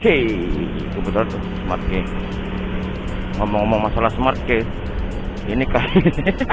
Hei, kebetulan tuh smart key. Ngomong-ngomong masalah smart key, ini kayak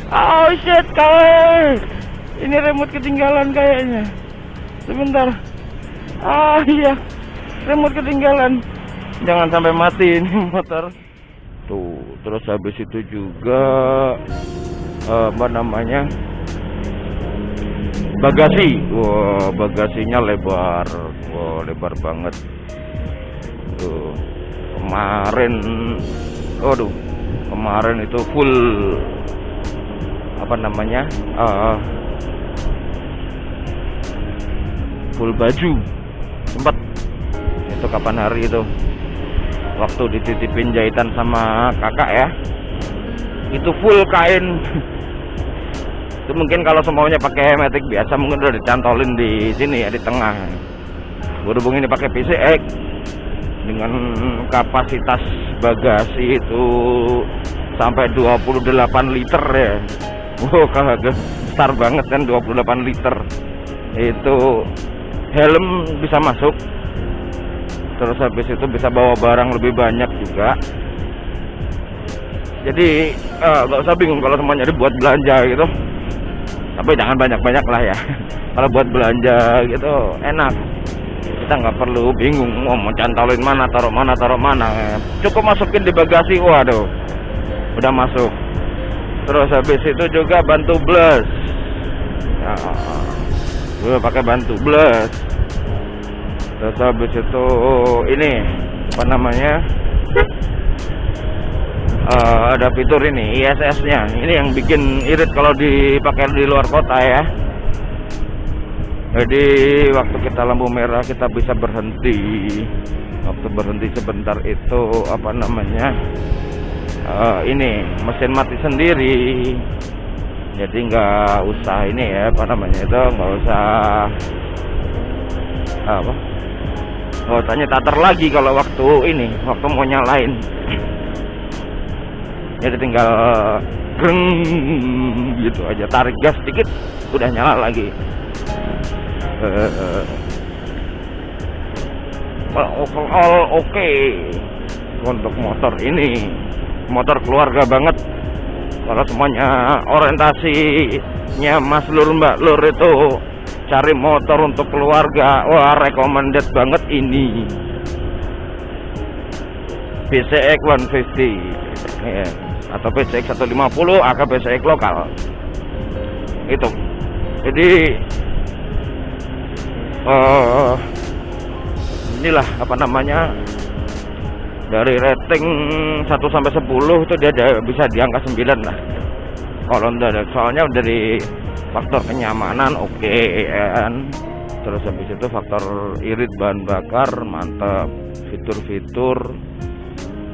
oh shit kawan, ini remote ketinggalan kayaknya. Sebentar. Ah iya, remote ketinggalan. Jangan sampai mati ini motor. Tuh, terus habis itu juga apa namanya? Bagasi. Wah, bagasinya lebar. Wah, lebar banget. Tuh. Kemarin itu full apa namanya? Full baju. Sempat. Itu kapan hari itu? Waktu dititipin jahitan sama kakak ya. Itu full kain. Itu mungkin kalau semuanya pakai matic biasa mungkin udah dicantolin di sini ya, di tengah. Berhubung ini pakai PCX dengan kapasitas bagasi itu sampai 28 liter ya. Wow, kagak besar banget kan 28 liter. Itu helm bisa masuk. Terus habis itu bisa bawa barang lebih banyak juga. Jadi nggak usah bingung kalau semuanya dibuat belanja gitu. Tapi jangan banyak-banyak lah ya. Kalau buat belanja gitu enak. Kita nggak perlu bingung mau cantolin mana, taruh mana. Cukup masukin di bagasi, waduh, udah masuk. Terus habis itu juga bantu blus. Ya, gue pakai bantu blus. Terus habis itu ini apa namanya? Ada fitur ini ISS-nya. Ini yang bikin irit kalau dipakai di luar kota ya. Jadi waktu kita lampu merah kita bisa berhenti. Waktu berhenti sebentar itu apa namanya? Ini mesin mati sendiri. Jadi nggak usah ini ya apa namanya itu nggak usah apa? Nggak usah nyetar lagi kalau waktu mau nyalain. Jadi tinggal greng gitu aja, tarik gas sedikit udah nyala lagi. Overall oke. Untuk motor ini motor keluarga banget. Kalau semuanya orientasinya Mas Lur Mbak Lur itu cari motor untuk keluarga, wah recommended banget ini PCX 150 ya. Atau PCX 150 atau PCX lokal itu. Jadi inilah apa namanya, dari rating 1 sampai 10 itu dia bisa di angka 9 lah. Kalau soalnya dari faktor kenyamanan oke kan. Terus habis itu faktor irit bahan bakar mantap. Fitur-fitur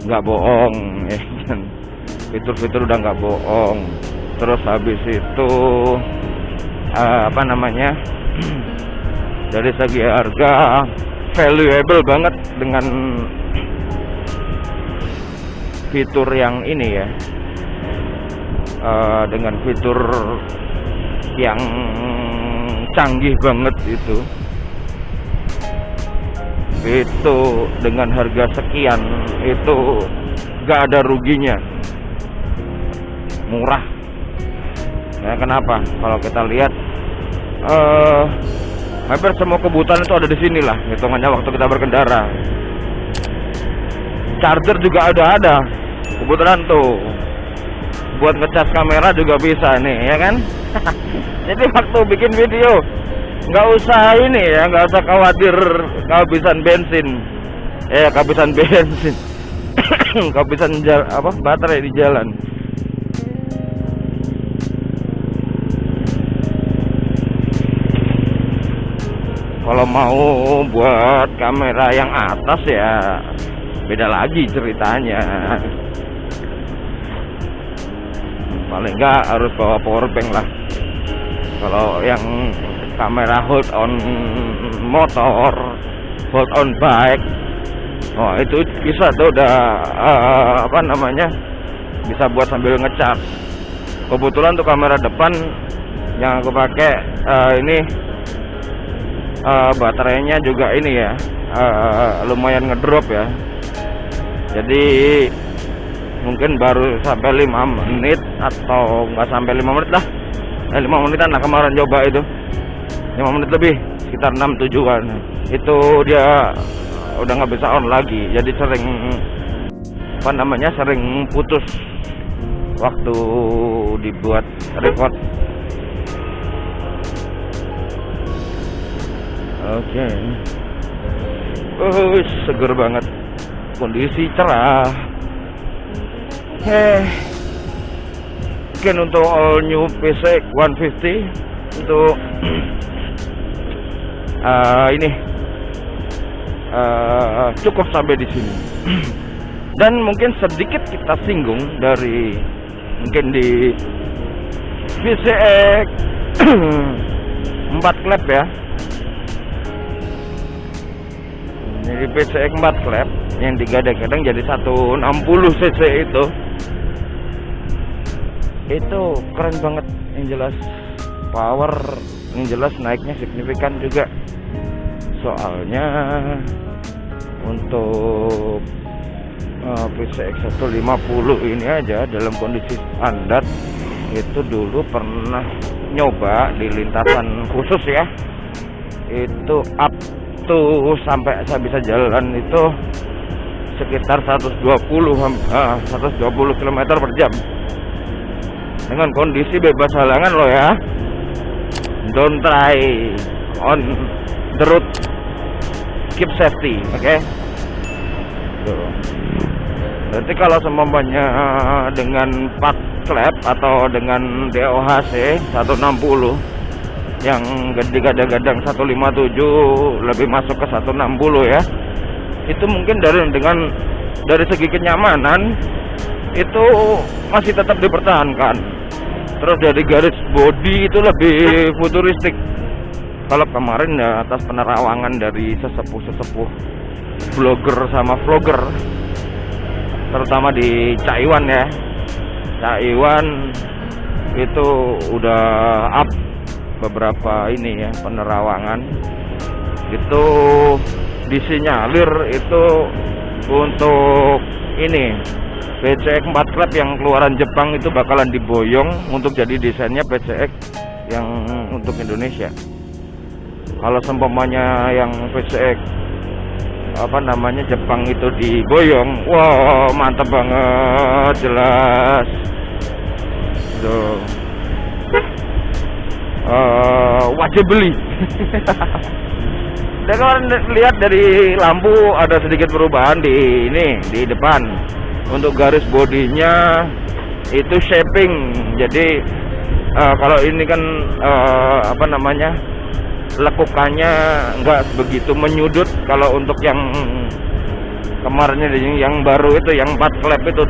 nggak bohong ya kan. Fitur-fitur udah nggak bohong. Terus habis itu apa namanya, dari segi harga valuable banget dengan fitur yang ini ya, dengan fitur yang canggih banget itu dengan harga sekian itu nggak ada ruginya. Murah ya. Kenapa? Kalau kita lihat hampir semua kebutuhan itu ada di sini lah, hitungannya waktu kita berkendara. Charger juga ada kebetulan tuh, buat ngecas kamera juga bisa nih ya kan. Jadi waktu bikin video nggak usah ini ya, nggak usah khawatir kehabisan bensin kehabisan baterai di jalan. Kalau mau buat kamera yang atas ya beda lagi ceritanya. Paling enggak harus bawa power bank lah. Kalau yang kamera hold on motor, hold on bike, oh itu bisa tuh udah apa namanya, bisa buat sambil ngecas. Kebetulan tuh kamera depan yang aku pakai ini baterainya juga ini ya, lumayan ngedrop ya. Jadi mungkin baru sampai 5 menit atau nggak sampai 5 menit lah, 5 menitan lah kemarin coba itu, 5 menit lebih, sekitar 6-7an itu dia udah nggak bisa on lagi. Jadi sering sering putus waktu dibuat record. Oke. Seger banget, kondisi cerah. Mungkin untuk all new PCX 150 untuk ini cukup sampai di sini. Dan mungkin sedikit kita singgung dari mungkin di PCX 4 klep ya. Jadi PCX 4 klep yang digadang-gadang jadi 160 cc itu keren banget, yang jelas power, yang jelas naiknya signifikan juga. Soalnya untuk PCX 150 ini aja dalam kondisi standar itu dulu pernah nyoba di lintasan khusus ya, itu up to sampai saya bisa jalan itu sekitar 120 km per jam dengan kondisi bebas halangan loh ya. Don't try on the road, keep safety, oke? Berarti kalau seumpamanya dengan 4 klep atau dengan DOHC 160 yang digadang-gadang 157 lebih masuk ke 160 ya, itu mungkin dari segi kenyamanan itu masih tetap dipertahankan. Terus dari garis bodi itu lebih futuristik. Kalau kemarin ya atas penerawangan dari sesepuh vlogger sama vlogger, terutama di Caiwan ya, Caiwan itu udah up beberapa ini ya penerawangan itu disinyalir itu untuk ini PCX 4 klep yang keluaran Jepang itu bakalan diboyong untuk jadi desainnya PCX yang untuk Indonesia. Kalau seumpamanya yang PCX Jepang itu diboyong, wow mantap banget, jelas tuh. Wajib beli. Dan kalau lihat dari lampu ada sedikit perubahan di depan. Untuk garis bodinya itu shaping. Jadi kalau ini kan lekukannya nggak begitu menyudut. Kalau untuk yang kemarinnya yang baru itu yang 4 klep itu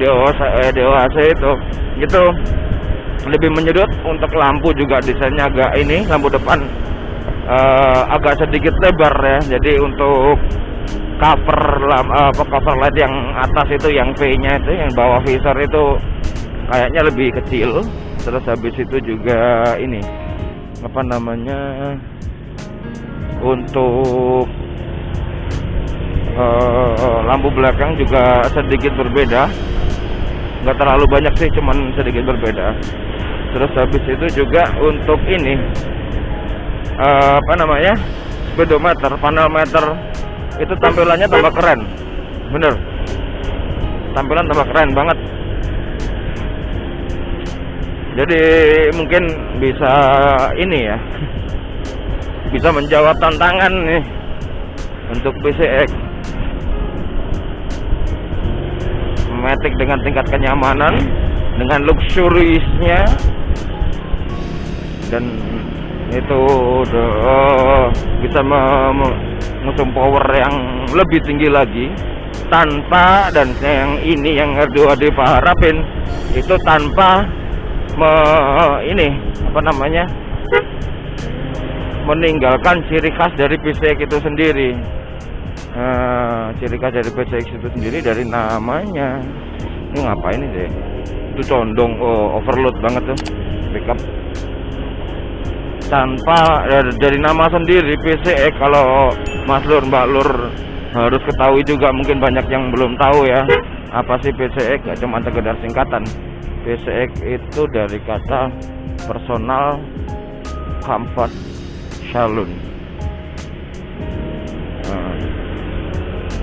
DOHC itu gitu lebih menyudut. Untuk lampu juga desainnya agak lampu depan agak sedikit lebar ya. Jadi untuk cover light yang atas itu, yang V-nya itu, yang bawah visor itu kayaknya lebih kecil. Terus habis itu juga ini untuk lampu belakang juga sedikit berbeda, nggak terlalu banyak sih, cuman sedikit berbeda. Terus habis itu juga untuk ini speedometer, panel meter itu tampilannya tambah keren, bener, tampilan tambah keren banget. Jadi mungkin bisa ini ya, bisa menjawab tantangan nih untuk PCX Matic dengan tingkat kenyamanan, dengan luxurious-nya, dan itu bisa mengusung power yang lebih tinggi lagi tanpa, dan yang ini yang R2D harapin itu tanpa meninggalkan ciri khas dari PCX itu sendiri. Ciri khas dari PCX itu sendiri dari namanya. Ini ngapain ini deh? Itu condong, overload banget tuh pickup. tanpa dari nama sendiri PCX. Kalau Mas Lur, Mbak Lur harus ketahui juga, mungkin banyak yang belum tahu ya, apa sih PCX, gak cuma sekedar singkatan. PCX itu dari kata Personal Comfort Saloon.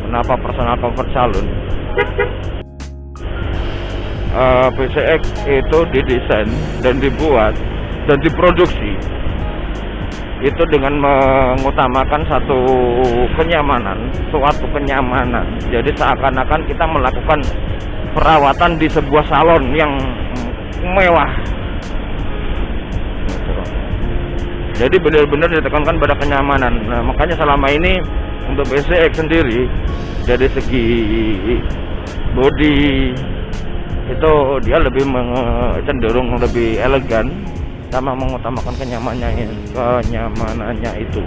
Kenapa Personal Comfort Saloon? PCX itu didesain dan dibuat dan diproduksi itu dengan mengutamakan satu kenyamanan, suatu kenyamanan. Jadi seakan-akan kita melakukan perawatan di sebuah salon yang mewah. Jadi benar-benar ditekankan pada kenyamanan. Nah, makanya selama ini untuk PCX sendiri dari segi body itu dia lebih cenderung lebih elegan sama mengutamakan kenyamanannya itu.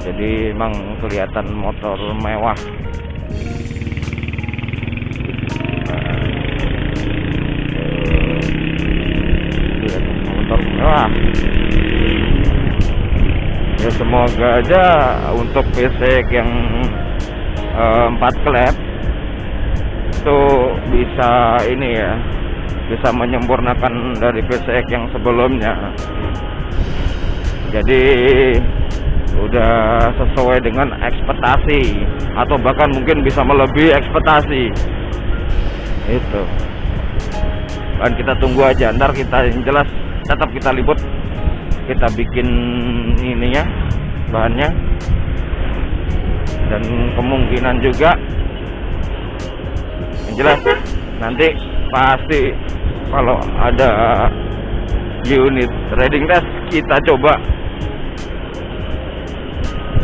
Jadi emang kelihatan motor mewah. Motor mewah. Ya semoga aja untuk PCX yang 4 klep itu bisa ini ya, bisa menyempurnakan dari PCX yang sebelumnya. Jadi udah sesuai dengan ekspektasi atau bahkan mungkin bisa melebihi ekspektasi itu. Dan kita tunggu aja, ntar kita yang jelas tetap kita liput, kita bikin ininya bahannya, dan kemungkinan juga yang jelas nanti pasti kalau ada unit riding test kita coba.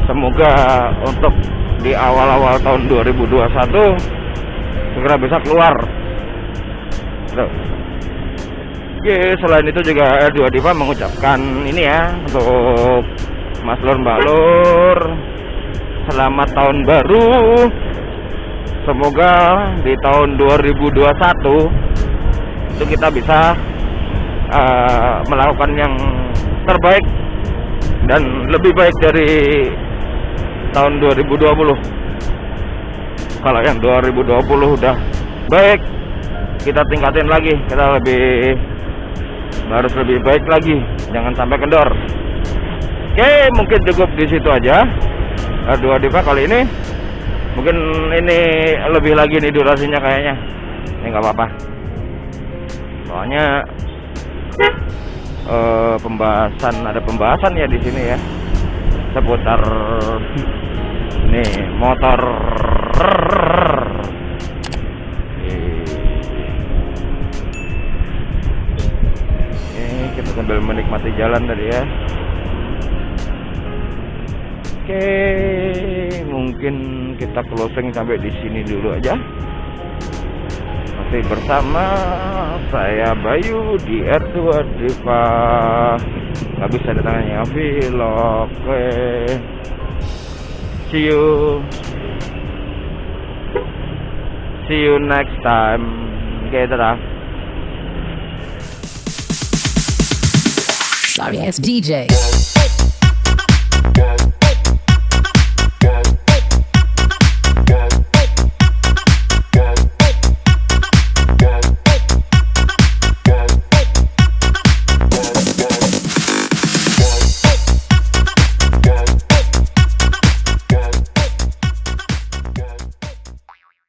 Semoga untuk di awal-awal tahun 2021 segera bisa keluar. Oke, selain itu juga R2 Diva mengucapkan ini ya untuk Mas Lur, Mbak Lur, selamat tahun baru. Semoga di tahun 2021 itu kita bisa melakukan yang terbaik dan lebih baik dari tahun 2020. Kalau yang 2020 udah baik, kita tingkatin lagi, kita harus lebih baik lagi, jangan sampai kendor. Oke, mungkin cukup di situ aja R2 Diva kali ini. Mungkin ini lebih lagi nih durasinya kayaknya. Ini nggak apa-apa. Soalnya ada pembahasan ya di sini ya seputar nih motor. Ini kita sambil menikmati jalan tadi ya. Oke, mungkin kita closing sampai di sini dulu aja. Masih bersama saya Bayu di R2 Diva. Nggak bisa datangnya vlog. Oke, see you next time. Oke, dadah. Sorry, it's DJ.